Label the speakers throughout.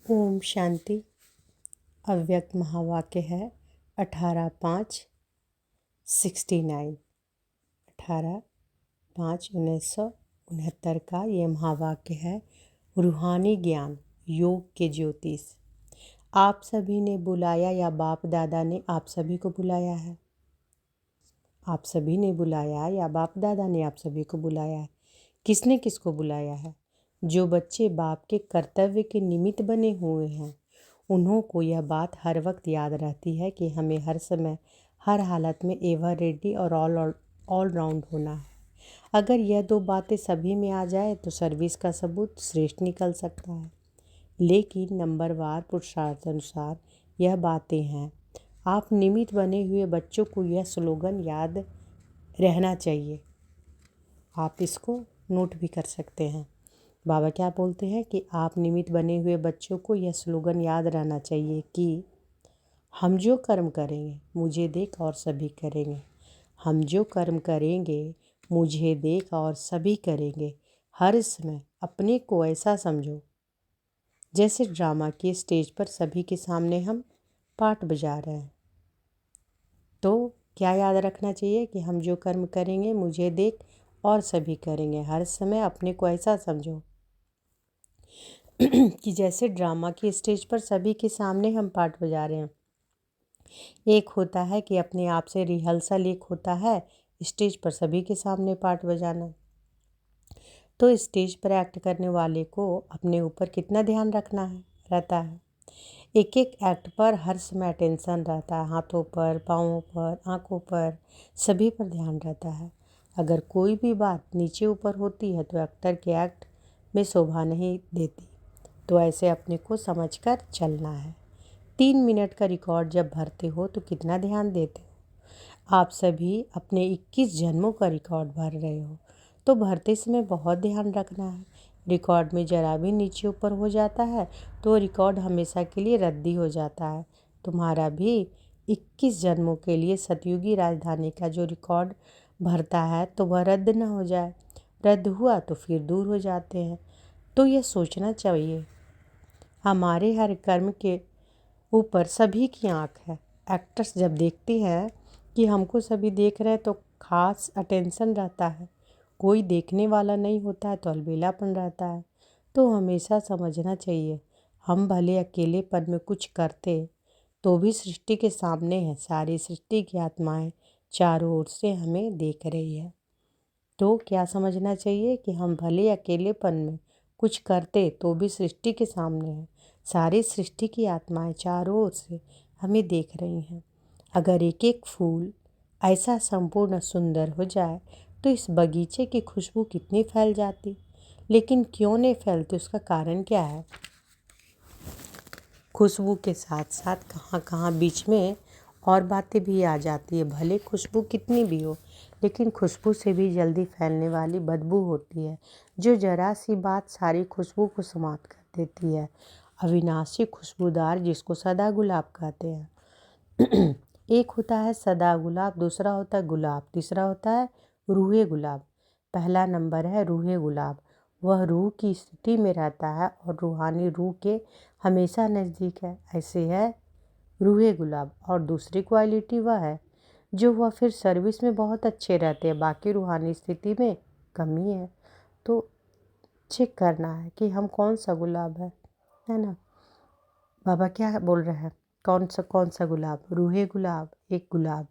Speaker 1: ओम शांति। अव्यक्त महावाक्य है 18/5/69। 18/5/1969 का ये महावाक्य है। रूहानी ज्ञान, योग के ज्योतिष। आप सभी ने बुलाया या बाप दादा ने आप सभी को बुलाया है? आप सभी ने बुलाया या बाप दादा ने आप सभी को बुलाया है? किसने किसको बुलाया है? जो बच्चे बाप के कर्तव्य के निमित्त बने हुए हैं उन्हों को यह बात हर वक्त याद रहती है कि हमें हर समय हर हालत में एवर रेडी और ऑल राउंड होना है। अगर यह दो बातें सभी में आ जाए तो सर्विस का सबूत श्रेष्ठ निकल सकता है। लेकिन नंबरवार पुरुषार्थ अनुसार यह बातें हैं। आप निमित्त बने हुए बच्चों को यह स्लोगन याद रहना चाहिए। आप इसको नोट भी कर सकते हैं। बाबा क्या बोलते हैं कि आप निमित्त बने हुए बच्चों को यह स्लोगन याद रहना चाहिए कि हम जो कर्म करेंगे मुझे देख और सभी करेंगे। हम जो कर्म करेंगे मुझे देख और सभी करेंगे। हर समय अपने को ऐसा समझो जैसे ड्रामा के स्टेज पर सभी के सामने हम पार्ट बजा रहे हैं। तो क्या याद रखना चाहिए कि हम जो कर्म करेंगे मुझे देख और सभी करेंगे। हर समय अपने को ऐसा समझो कि जैसे ड्रामा के स्टेज पर सभी के सामने हम पार्ट बजा रहे हैं। एक होता है कि अपने आप से रिहर्सल, एक होता है स्टेज पर सभी के सामने पार्ट बजाना। तो स्टेज पर एक्ट करने वाले को अपने ऊपर कितना ध्यान रखना रहता है। एक एक एक्ट पर हर समय टेंशन रहता है। हाथों पर, पाँवों पर, आँखों पर, सभी पर ध्यान रहता है। अगर कोई भी बात नीचे ऊपर होती है तो एक्टर के एक्ट में शोभा नहीं देती। तो ऐसे अपने को समझकर चलना है। 3 मिनट का रिकॉर्ड जब भरते हो तो कितना ध्यान देते हो? आप सभी अपने 21 जन्मों का रिकॉर्ड भर रहे हो तो भरते समय बहुत ध्यान रखना है। रिकॉर्ड में जरा भी नीचे ऊपर हो जाता है तो रिकॉर्ड हमेशा के लिए रद्दी हो जाता है। तुम्हारा भी 21 जन्मों के लिए सतयुगी राजधानी का जो रिकॉर्ड भरता है तो वह रद्द न हो जाए। रद्द हुआ तो फिर दूर हो जाते हैं। तो यह सोचना चाहिए हमारे हर कर्म के ऊपर सभी की आँख है। एक्टर्स जब देखते हैं कि हमको सभी देख रहे हैं तो खास अटेंशन रहता है। कोई देखने वाला नहीं होता है तो अलबेलापन रहता है। तो हमेशा समझना चाहिए हम भले अकेलेपन में कुछ करते तो भी सृष्टि के सामने है। सारी सृष्टि की आत्माएं चारों ओर से हमें देख रही है। तो क्या समझना चाहिए कि हम भले अकेलेपन में कुछ करते तो भी सृष्टि के सामने है। सारी सृष्टि की आत्माएं चारों ओर से हमें देख रही हैं। अगर एक एक फूल ऐसा संपूर्ण सुंदर हो जाए तो इस बगीचे की खुशबू कितनी फैल जाती। लेकिन क्यों नहीं फैलती, उसका कारण क्या है? खुशबू के साथ साथ कहाँ कहाँ बीच में और बातें भी आ जाती है। भले खुशबू कितनी भी हो लेकिन खुशबू से भी जल्दी फैलने वाली बदबू होती है जो जरा सी बात सारी खुशबू को समाप्त कर देती है। अविनाशी खुशबूदार जिसको सदा गुलाब कहते हैं। एक होता है सदा गुलाब, दूसरा होता है गुलाब, तीसरा होता है रूहे गुलाब। पहला नंबर है रूहे गुलाब। वह रूह की स्थिति में रहता है और रूहानी रूह के हमेशा नज़दीक है। ऐसे है रूहे गुलाब। और दूसरी क्वालिटी वह है जो वह फिर सर्विस में बहुत अच्छे रहते हैं, बाकी रूहानी स्थिति में कमी है। तो चेक करना है कि हम कौन सा गुलाब है ना। बाबा क्या बोल रहे हैं? कौन सा गुलाब? रूहे गुलाब। एक गुलाब।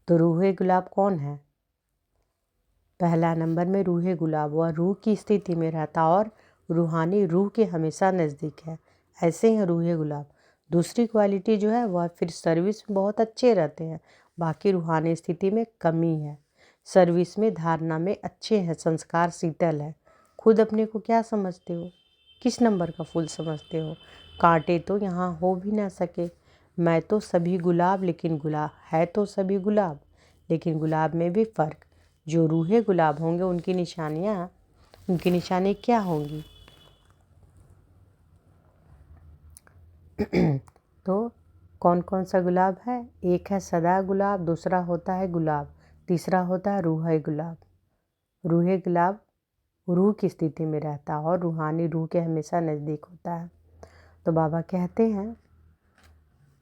Speaker 1: तो रूहे गुलाब कौन है? पहला नंबर में रूहे गुलाब। वह रूह की स्थिति में रहता और रूहानी रूह के हमेशा नज़दीक है। ऐसे हैं रूहे गुलाब। दूसरी क्वालिटी जो है वह फिर सर्विस में बहुत अच्छे रहते हैं, बाकी रूहानी स्थिति में कमी है। सर्विस में धारणा में अच्छे हैं, संस्कार शीतल है। खुद अपने को क्या समझते हो? किस नंबर का फूल समझते हो? कांटे तो यहाँ हो भी ना सके। मैं तो सभी गुलाब, लेकिन गुलाब है तो सभी गुलाब, लेकिन गुलाब में भी फ़र्क। जो रूहे गुलाब होंगे उनकी निशानी क्या होंगी? तो कौन कौन सा गुलाब है? एक है सदा गुलाब, दूसरा होता है गुलाब, तीसरा होता है रूहे गुलाब। रूहे गुलाब रूह की स्थिति में रहता है और रूहानी रूह के हमेशा नज़दीक होता है। तो बाबा कहते हैं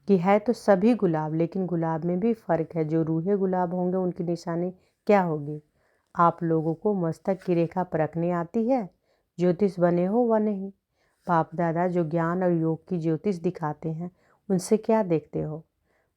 Speaker 1: कि है तो सभी गुलाब, लेकिन गुलाब में भी फ़र्क है। जो रूहे गुलाब होंगे उनकी निशानी क्या होगी? आप लोगों को मस्तक की रेखा परखनी आती है? ज्योतिष बने हो व नहीं? बाप दादा जो ज्ञान और योग की ज्योतिष दिखाते हैं उनसे क्या देखते हो?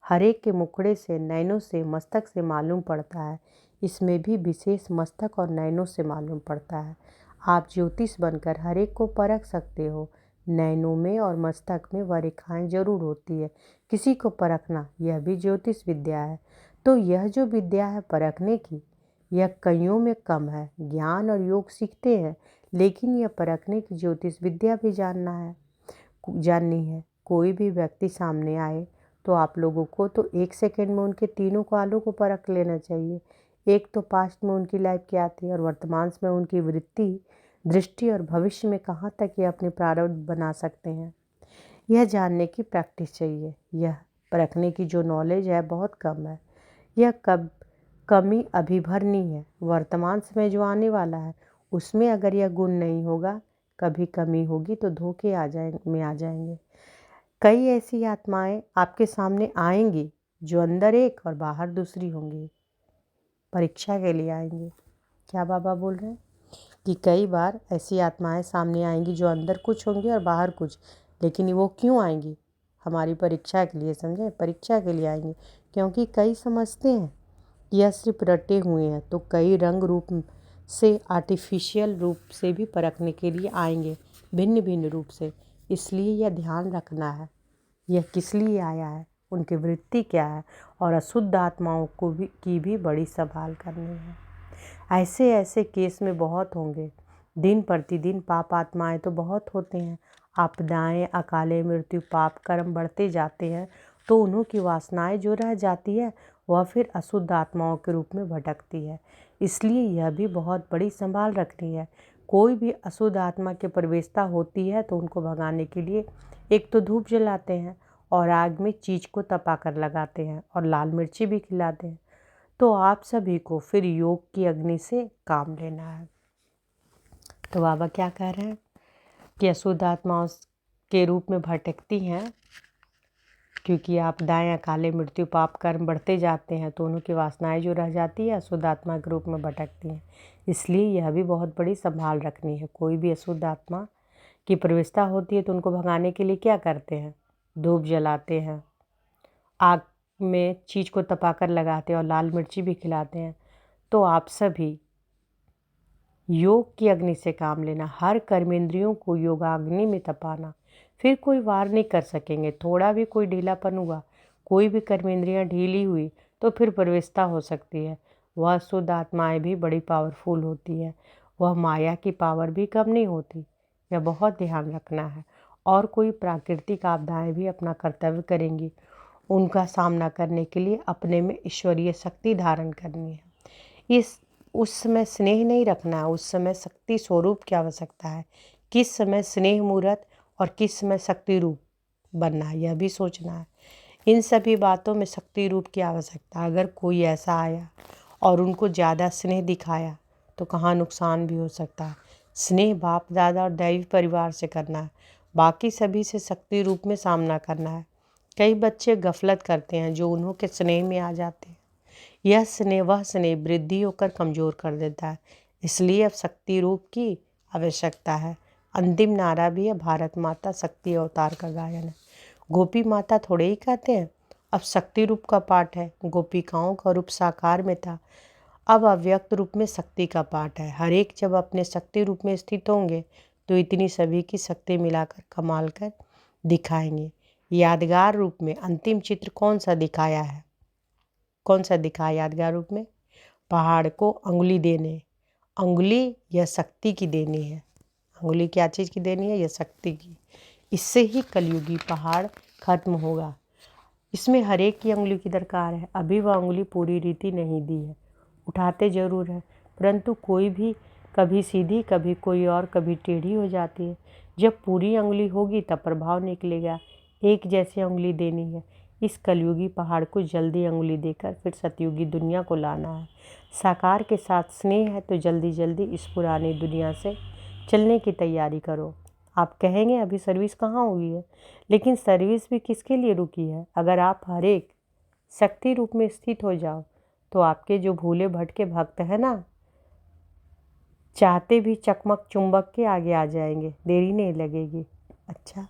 Speaker 1: हर एक के मुखड़े से, नैनों से, मस्तक से मालूम पड़ता है। इसमें भी विशेष मस्तक और नैनों से मालूम पड़ता है। आप ज्योतिष बनकर हर एक को परख सकते हो। नैनों में और मस्तक में वह रेखाएँ जरूर होती है। किसी को परखना यह भी ज्योतिष विद्या है। तो यह जो विद्या है परखने की, यह कईयों में कम है। ज्ञान और योग सीखते हैं, लेकिन यह परखने की ज्योतिष विद्या भी जाननी है। कोई भी व्यक्ति सामने आए तो आप लोगों को तो 1 सेकंड में उनके तीनों कालों को परख लेना चाहिए। एक तो पास्ट में उनकी लाइफ क्या थी और वर्तमान में उनकी वृत्ति, दृष्टि और भविष्य में कहाँ तक ये अपने प्रारब्ध बना सकते हैं। यह जानने की प्रैक्टिस चाहिए। यह परखने की जो नॉलेज है बहुत कम है। यह कमी अभी भरनी है। वर्तमान समय जो आने वाला है उसमें अगर यह गुण नहीं होगा, कभी कमी होगी तो धोखे आ जाएंगे। कई ऐसी आत्माएं आपके सामने आएंगी जो अंदर एक और बाहर दूसरी होंगी। परीक्षा के लिए आएंगी। क्या बाबा बोल रहे हैं कि कई बार ऐसी आत्माएं सामने आएंगी जो अंदर कुछ होंगी और बाहर कुछ। लेकिन वो क्यों आएंगी? हमारी परीक्षा के लिए, समझे? परीक्षा के लिए आएंगी। क्योंकि कई समझते हैं यह सिर्फ रटे हुए हैं, तो कई रंग रूप से, आर्टिफिशियल रूप से भी परखने के लिए आएंगे, भिन्न भिन्न रूप से। इसलिए यह ध्यान रखना है यह किस लिए आया है, उनकी वृत्ति क्या है, और अशुद्ध आत्माओं की भी बड़ी संभाल करनी है। ऐसे ऐसे केस में बहुत होंगे। दिन प्रतिदिन पाप आत्माएं तो बहुत होते हैं। आपदाएं, अकाले मृत्यु, पाप कर्म बढ़ते जाते हैं तो उन्हों की वासनाएं जो रह जाती है वह फिर अशुद्ध आत्माओं के रूप में भटकती है। इसलिए यह भी बहुत बड़ी संभाल रखनी है। कोई भी अशुद्ध आत्मा की प्रवेशता होती है तो उनको भगाने के लिए एक तो धूप जलाते हैं और आग में चीज को तपा कर लगाते हैं और लाल मिर्ची भी खिलाते हैं। तो आप सभी को फिर योग की अग्नि से काम लेना है। तो बाबा क्या कह रहे हैं कि अशुद्ध आत्माओं के रूप में भटकती हैं क्योंकि आपदाएं, अकाले मृत्यु, पाप कर्म बढ़ते जाते हैं तो उनकी वासनाएं जो रह जाती है अशुद्ध आत्मा के रूप में भटकती हैं। इसलिए यह भी बहुत बड़ी संभाल रखनी है। कोई भी अशुद्ध आत्मा की प्रवेशता होती है तो उनको भगाने के लिए क्या करते हैं? धूप जलाते हैं, आग में चीज को तपाकर लगाते हैं और लाल मिर्ची भी खिलाते हैं। तो आप सभी योग की अग्नि से काम लेना। हर कर्मेंद्रियों को योगाग्नि में तपाना। फिर कोई वार नहीं कर सकेंगे। थोड़ा भी कोई ढीलापन हुआ, कोई भी कर्मेंद्रियां ढीली हुई तो फिर प्रवेशता हो सकती है। वह शुद्ध आत्माएं भी बड़ी पावरफुल होती है। वह माया की पावर भी कम नहीं होती। यह बहुत ध्यान रखना है। और कोई प्राकृतिक आपदाएं भी अपना कर्तव्य करेंगी। उनका सामना करने के लिए अपने में ईश्वरीय शक्ति धारण करनी है। उस समय स्नेह नहीं रखना है। उस समय शक्ति स्वरूप की आवश्यकता है। किस समय स्नेह मूर्त और किस समय शक्ति रूप बनना है, यह भी सोचना है। इन सभी बातों में शक्ति रूप की आवश्यकता है। अगर कोई ऐसा आया और उनको ज़्यादा स्नेह दिखाया तो कहाँ नुकसान भी हो सकता है। स्नेह बाप दादा और दैवी परिवार से करना है, बाकी सभी से शक्ति रूप में सामना करना है। कई बच्चे गफलत करते हैं जो उन्हों के स्नेह में आ जाते हैं। वह स्नेह वृद्धि होकर कमज़ोर कर देता है। इसलिए अब शक्ति रूप की आवश्यकता है। अंतिम नारा भी है, भारत माता शक्ति अवतार का गायन है। गोपी माता थोड़े ही कहते हैं, अब शक्ति रूप का पाठ है। गोपिकाओं का रूप साकार में था, अब अव्यक्त रूप में शक्ति का पाठ है। हर एक जब अपने शक्ति रूप में स्थित होंगे तो इतनी सभी की शक्ति मिलाकर कमाल कर दिखाएंगे। यादगार रूप में अंतिम चित्र कौन सा दिखाया यादगार रूप में? पहाड़ को अंगुली देने। अंगुली यह शक्ति की देनी है। अंगुली क्या चीज़ की देनी है? यह शक्ति की। इससे ही कलयुगी पहाड़ खत्म होगा। इसमें हर एक की अंगुली की दरकार है। अभी वह अंगुली पूरी रीति नहीं दी है। उठाते जरूर है, परंतु कोई भी कभी सीधी, कभी कोई और, कभी टेढ़ी हो जाती है। जब पूरी अंगुली होगी तब प्रभाव निकलेगा। एक जैसी अंगुली देनी है। इस कलयुगी पहाड़ को जल्दी अंगुली देकर फिर सतयुगी दुनिया को लाना है। साकार के साथ स्नेह है तो जल्दी जल्दी इस पुरानी दुनिया से चलने की तैयारी करो। आप कहेंगे अभी सर्विस कहाँ हुई है, लेकिन सर्विस भी किसके लिए रुकी है? अगर आप हर एक शक्ति रूप में स्थित हो जाओ तो आपके जो भूले भटके भक्त हैं ना, चाहते भी चकमक चुंबक के आगे आ जाएंगे, देरी नहीं लगेगी। अच्छा।